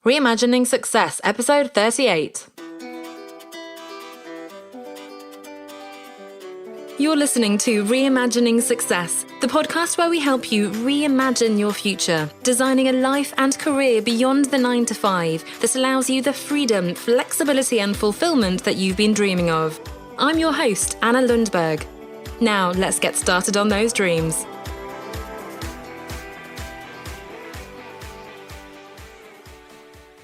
Reimagining Success, Episode 38. You're listening to Reimagining Success, the podcast where we help you reimagine your future, designing a life and career beyond the 9 to 5 that allows you the freedom, flexibility, and fulfillment that you've been dreaming of. I'm your host, Anna Lundberg. Now, let's get started on those dreams.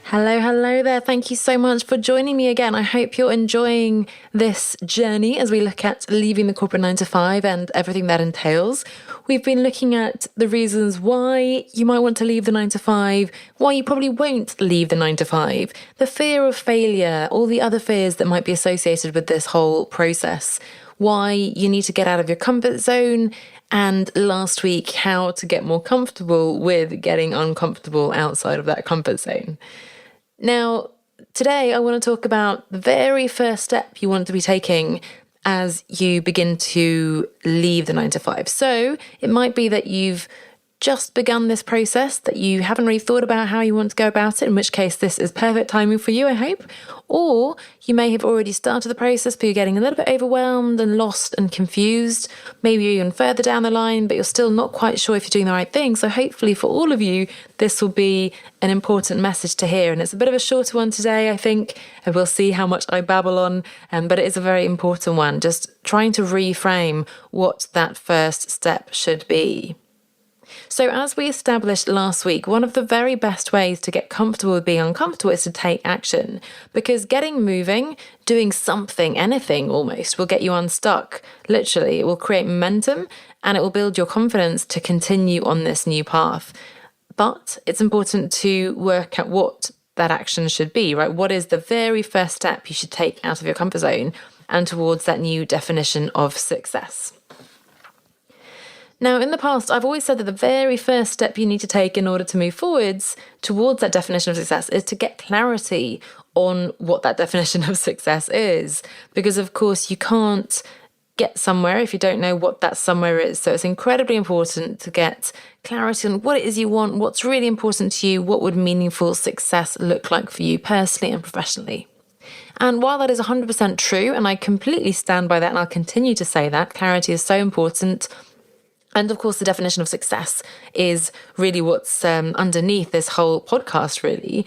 Hello there. Thank you so much for joining me again. I hope you're enjoying this journey as we look at leaving the corporate 9 to 5 and everything that entails. We've been looking at the reasons why you might want to leave the 9 to 5, why you probably won't leave the 9 to 5, the fear of failure, all the other fears that might be associated with this whole process, why you need to get out of your comfort zone, and last week, how to get more comfortable with getting uncomfortable outside of that comfort zone. Now, today I want to talk about the very first step you want to be taking as you begin to leave the 9 to 5. So it might be that you've just begun this process, that you haven't really thought about how you want to go about it, in which case this is perfect timing for you, I hope. Or you may have already started the process, but you're getting a little bit overwhelmed and lost and confused. Maybe you're even further down the line, but you're still not quite sure if you're doing the right thing. So hopefully for all of you, this will be an important message to hear. And it's a bit of a shorter one today, I think. And we'll see how much I babble on, but it is a very important one. Just trying to reframe what that first step should be. So as we established last week, one of the very best ways to get comfortable with being uncomfortable is to take action, because getting moving, doing something, anything almost, will get you unstuck. Literally, it will create momentum and it will build your confidence to continue on this new path. But it's important to work out what that action should be, right? What is the very first step you should take out of your comfort zone and towards that new definition of success? Now, in the past, I've always said that the very first step you need to take in order to move forwards towards that definition of success is to get clarity on what that definition of success is. Because, of course, you can't get somewhere if you don't know what that somewhere is. So it's incredibly important to get clarity on what it is you want, what's really important to you, what would meaningful success look like for you personally and professionally. And while that is 100% true, and I completely stand by that, and I'll continue to say that, clarity is so important. And of course, the definition of success is really what's underneath this whole podcast, really.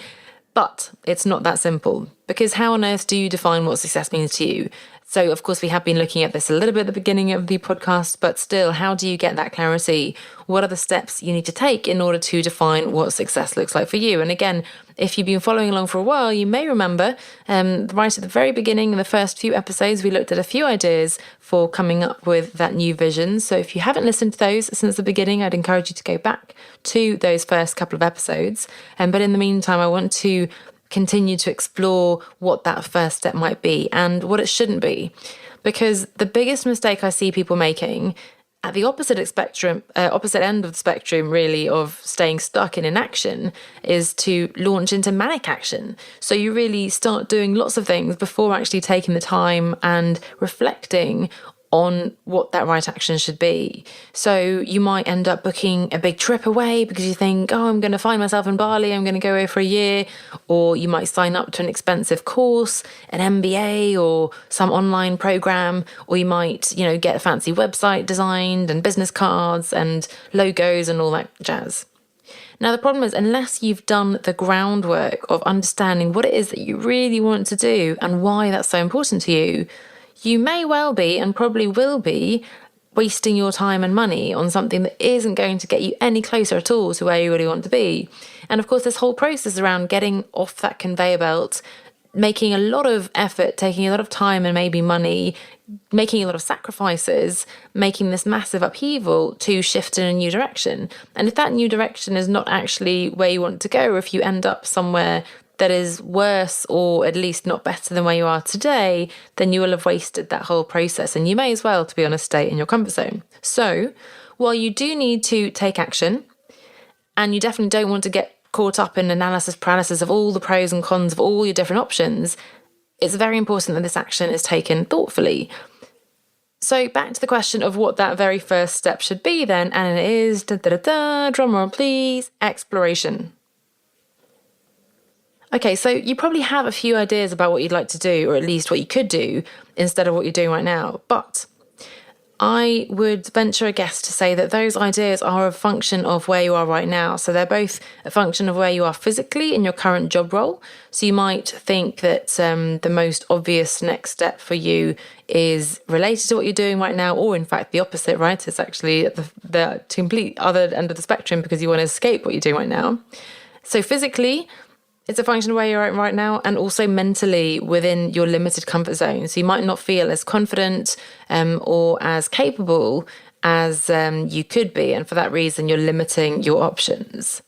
But it's not that simple, because how on earth do you define what success means to you? So, of course, we have been looking at this a little bit at the beginning of the podcast, but still, how do you get that clarity? What are the steps you need to take in order to define what success looks like for you? And again, if you've been following along for a while, you may remember right at the very beginning, in the first few episodes, we looked at a few ideas for coming up with that new vision. So if you haven't listened to those since the beginning, I'd encourage you to go back to those first couple of episodes. But in the meantime, I want to continue to explore what that first step might be and what it shouldn't be. Because the biggest mistake I see people making at the opposite end of the spectrum, really, of staying stuck in inaction, is to launch into manic action. So you really start doing lots of things before actually taking the time and reflecting on what that right action should be. So you might end up booking a big trip away because you think, oh, I'm going to find myself in Bali, I'm going to go away for a year. Or you might sign up to an expensive course, an MBA or some online program. Or you might, get a fancy website designed and business cards and logos and all that jazz. Now, the problem is, unless you've done the groundwork of understanding what it is that you really want to do and why that's so important to you, you may well be, and probably will be, wasting your time and money on something that isn't going to get you any closer at all to where you really want to be. And of course, this whole process around getting off that conveyor belt, making a lot of effort, taking a lot of time and maybe money, making a lot of sacrifices, making this massive upheaval to shift in a new direction. And if that new direction is not actually where you want to go, or if you end up somewhere that is worse or at least not better than where you are today, then you will have wasted that whole process. And you may as well, to be honest, stay in your comfort zone. So while you do need to take action, and you definitely don't want to get caught up in analysis paralysis of all the pros and cons of all your different options, it's very important that this action is taken thoughtfully. So back to the question of what that very first step should be then, and it is, drum roll please, exploration. Okay, so you probably have a few ideas about what you'd like to do, or at least what you could do instead of what you're doing right now. But I would venture a guess to say that those ideas are a function of where you are right now. So they're both a function of where you are physically in your current job role. So you might think that the most obvious next step for you is related to what you're doing right now, or in fact the opposite, right? It's actually at the complete other end of the spectrum because you want to escape what you're doing right now. So physically, it's a function of where you're at right now, and also mentally within your limited comfort zone. So you might not feel as confident or as capable as you could be. And for that reason, you're limiting your options.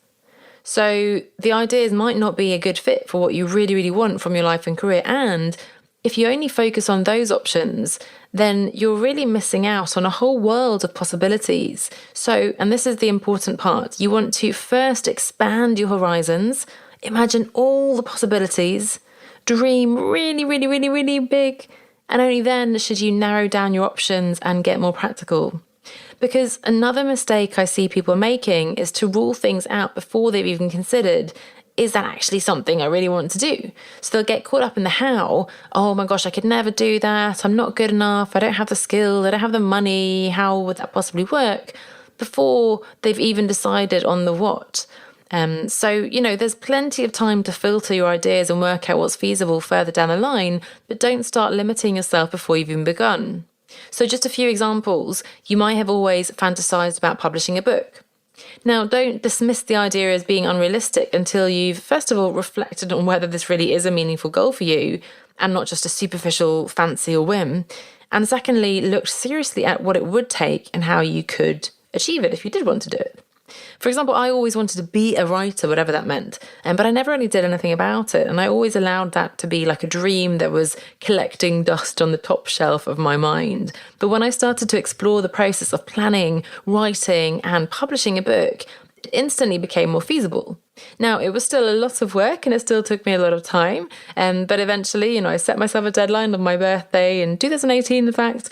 So the ideas might not be a good fit for what you really, really want from your life and career. And if you only focus on those options, then you're really missing out on a whole world of possibilities. So, and this is the important part, you want to first expand your horizons. Imagine all the possibilities, dream really, really, really, really big, and only then should you narrow down your options and get more practical. Because another mistake I see people making is to rule things out before they've even considered, is that actually something I really want to do? So they'll get caught up in the how. Oh my gosh, I could never do that. I'm not good enough. I don't have the skill. I don't have the money. How would that possibly work? Before they've even decided on the what. So, there's plenty of time to filter your ideas and work out what's feasible further down the line, but don't start limiting yourself before you've even begun. So just a few examples. You might have always fantasized about publishing a book. Now, don't dismiss the idea as being unrealistic until you've, first of all, reflected on whether this really is a meaningful goal for you and not just a superficial fancy or whim. And secondly, look seriously at what it would take and how you could achieve it if you did want to do it. For example, I always wanted to be a writer, whatever that meant, but I never really did anything about it. And I always allowed that to be like a dream that was collecting dust on the top shelf of my mind. But when I started to explore the process of planning, writing, and publishing a book, it instantly became more feasible. Now, it was still a lot of work and it still took me a lot of time. But eventually, I set myself a deadline on my birthday in 2018, in fact.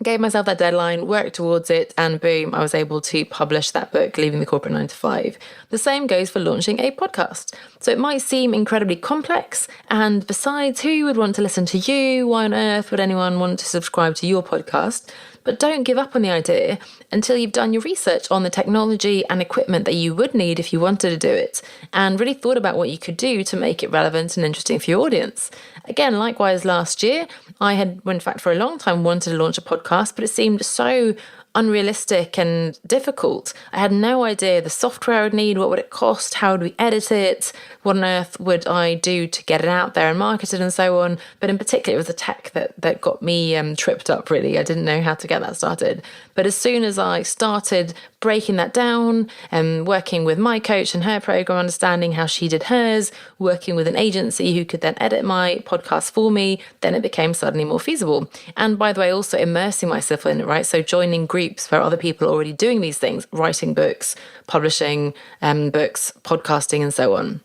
Gave myself that deadline, worked towards it, and boom, I was able to publish that book, Leaving the Corporate 9 to 5. The same goes for launching a podcast. So it might seem incredibly complex, and besides, who would want to listen to you? Why on earth would anyone want to subscribe to your podcast? But don't give up on the idea until you've done your research on the technology and equipment that you would need if you wanted to do it, and really thought about what you could do to make it relevant and interesting for your audience. Again, likewise, last year, I had, in fact, for a long time wanted to launch a podcast, but it seemed so unrealistic and difficult. I had no idea the software I would need, what would it cost, how would we edit it, what on earth would I do to get it out there and market it and so on. But in particular, it was the tech that got me tripped up, really. I didn't know how to get that started. But as soon as I started breaking that down and working with my coach and her program, understanding how she did hers, working with an agency who could then edit my podcast for me, then it became suddenly more feasible. And by the way, also immersing myself in it, right? So joining groups where other people are already doing these things, writing books, publishing books, podcasting, and so on.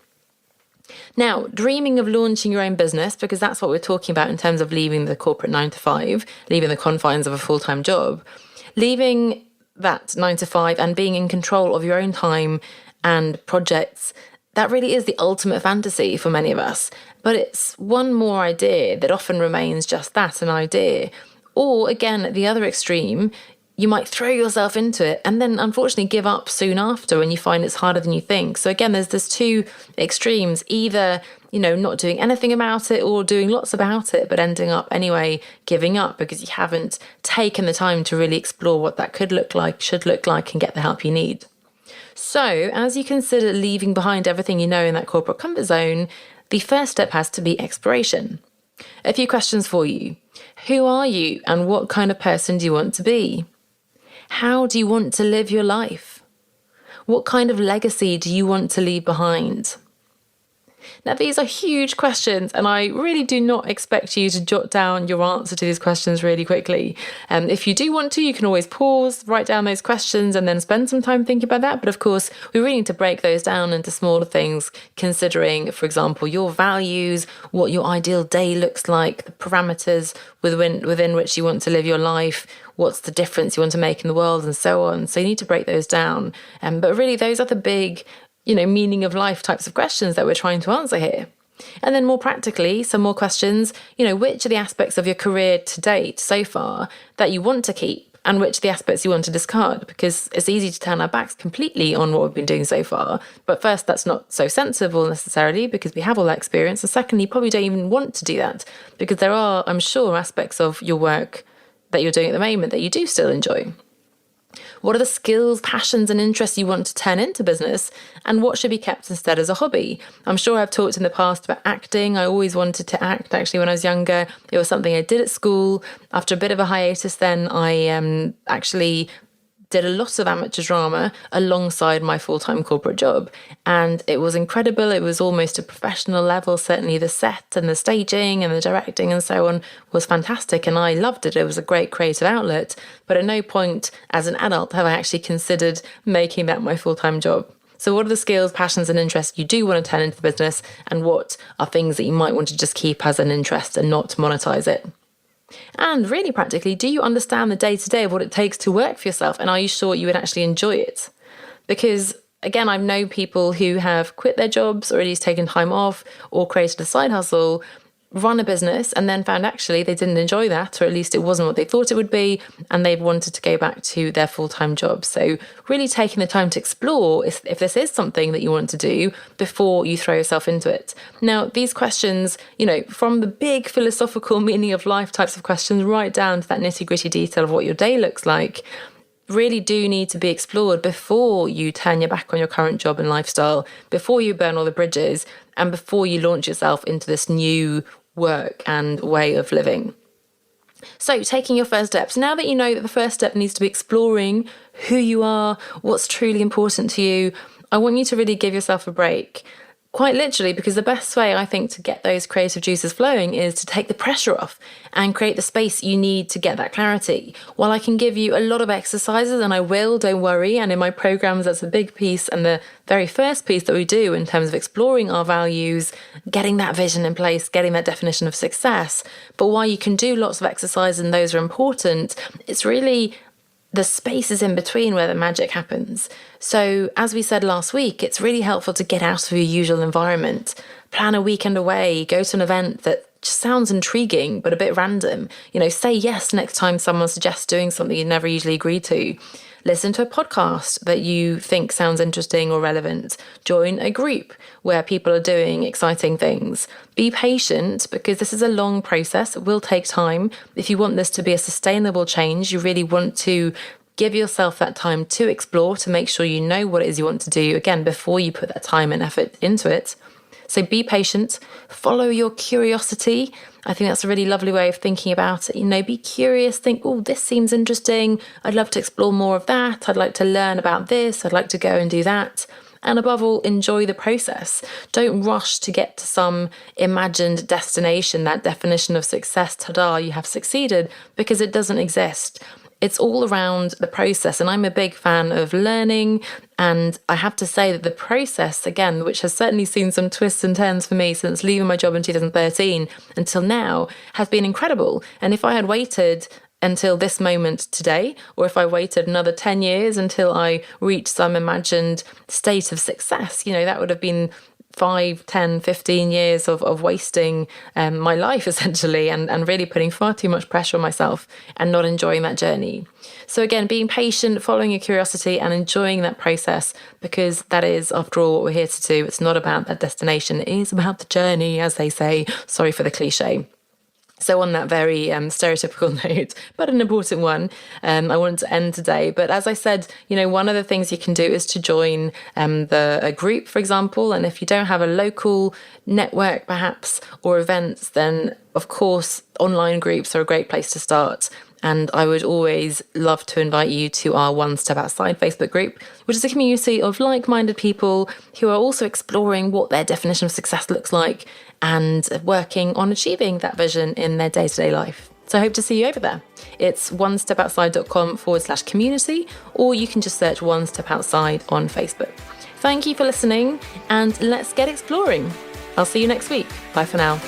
Now, dreaming of launching your own business, because that's what we're talking about in terms of leaving the corporate 9 to 5, leaving the confines of a full-time job, leaving that 9 to 5 and being in control of your own time and projects, that really is the ultimate fantasy for many of us. But it's one more idea that often remains just that, an idea. Or again, at the other extreme, you might throw yourself into it and then unfortunately give up soon after when you find it's harder than you think. So again, there's two extremes, either, not doing anything about it or doing lots about it, but ending up anyway giving up because you haven't taken the time to really explore what that could look like, should look like, and get the help you need. So as you consider leaving behind everything you know in that corporate comfort zone, the first step has to be exploration. A few questions for you. Who are you and what kind of person do you want to be? How do you want to live your life? What kind of legacy do you want to leave behind? Now, these are huge questions, and I really do not expect you to jot down your answer to these questions really quickly. If you do want to, you can always pause, write down those questions, and then spend some time thinking about that. But of course, we really need to break those down into smaller things, considering, for example, your values, what your ideal day looks like, the parameters within which you want to live your life, what's the difference you want to make in the world, and so on. So you need to break those down. But really, those are the big meaning of life types of questions that we're trying to answer here. And then more practically, some more questions, which are the aspects of your career to date so far that you want to keep, and which are the aspects you want to discard? Because it's easy to turn our backs completely on what we've been doing so far. But first, that's not so sensible necessarily, because we have all that experience. And secondly, you probably don't even want to do that, because there are, I'm sure, aspects of your work that you're doing at the moment that you do still enjoy. What are the skills, passions, and interests you want to turn into business, and what should be kept instead as a hobby? I'm sure I've talked in the past about acting. I always wanted to act, actually, when I was younger. It was something I did at school. After a bit of a hiatus, then I actually did a lot of amateur drama alongside my full-time corporate job. And it was incredible. It was almost a professional level. Certainly the set and the staging and the directing and so on was fantastic. And I loved it. It was a great creative outlet. But at no point as an adult have I actually considered making that my full-time job. So what are the skills, passions, and interests you do want to turn into the business? And what are things that you might want to just keep as an interest and not monetize it? And really practically, do you understand the day-to-day of what it takes to work for yourself? And are you sure you would actually enjoy it? Because, again, I've known people who have quit their jobs or at least taken time off or created a side hustle, run a business, and then found actually they didn't enjoy that, or at least it wasn't what they thought it would be, and they've wanted to go back to their full-time job. So really taking the time to explore if this is something that you want to do before you throw yourself into it. Now, these questions, from the big philosophical meaning of life types of questions right down to that nitty-gritty detail of what your day looks like, really do need to be explored before you turn your back on your current job and lifestyle, before you burn all the bridges, and before you launch yourself into this new work and way of living. So taking your first steps. Now that you know that the first step needs to be exploring who you are, what's truly important to you, I want you to really give yourself a break. Quite literally, because the best way, I think, to get those creative juices flowing is to take the pressure off and create the space you need to get that clarity. While I can give you a lot of exercises, and I will, don't worry, and in my programs, that's a big piece and the very first piece that we do in terms of exploring our values, getting that vision in place, getting that definition of success. But while you can do lots of exercises and those are important, it's really the spaces in between where the magic happens. So as we said last week, it's really helpful to get out of your usual environment, plan a weekend away, go to an event that just sounds intriguing but a bit random. Say yes next time someone suggests doing something you never usually agree to. Listen to a podcast that you think sounds interesting or relevant. Join a group where people are doing exciting things. Be patient, because this is a long process. It will take time. If you want this to be a sustainable change, you really want to give yourself that time to explore, to make sure you know what it is you want to do, again, before you put that time and effort into it. So be patient, follow your curiosity. I think that's a really lovely way of thinking about it. Be curious, think, oh, this seems interesting. I'd love to explore more of that. I'd like to learn about this. I'd like to go and do that. And above all, enjoy the process. Don't rush to get to some imagined destination, that definition of success, ta-da, you have succeeded, because it doesn't exist. It's all around the process. And I'm a big fan of learning. And I have to say that the process, again, which has certainly seen some twists and turns for me since leaving my job in 2013 until now, has been incredible. And if I had waited until this moment today, or if I waited another 10 years until I reached some imagined state of success, that would have been 5, 10, 15 years of wasting my life, essentially, and really putting far too much pressure on myself and not enjoying that journey. So again, being patient, following your curiosity and enjoying that process, because that is, after all, what we're here to do. It's not about that destination. It is about the journey, as they say. Sorry for the cliche. So on that very stereotypical note, but an important one, I wanted to end today. But as I said, one of the things you can do is to join a group, for example. And if you don't have a local network, perhaps, or events, then of course, online groups are a great place to start. And I would always love to invite you to our One Step Outside Facebook group, which is a community of like-minded people who are also exploring what their definition of success looks like and working on achieving that vision in their day-to-day life. So I hope to see you over there. It's onestepoutside.com/community, or you can just search One Step Outside on Facebook. Thank you for listening, and let's get exploring. I'll see you next week. Bye for now.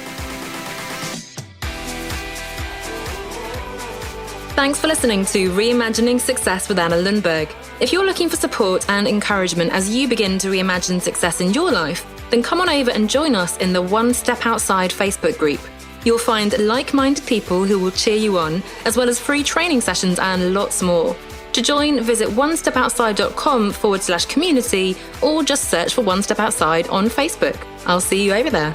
Thanks for listening to Reimagining Success with Anna Lundberg. If you're looking for support and encouragement as you begin to reimagine success in your life, then come on over and join us in the One Step Outside Facebook group. You'll find like-minded people who will cheer you on, as well as free training sessions and lots more. To join, visit onestepoutside.com/community or just search for One Step Outside on Facebook. I'll see you over there.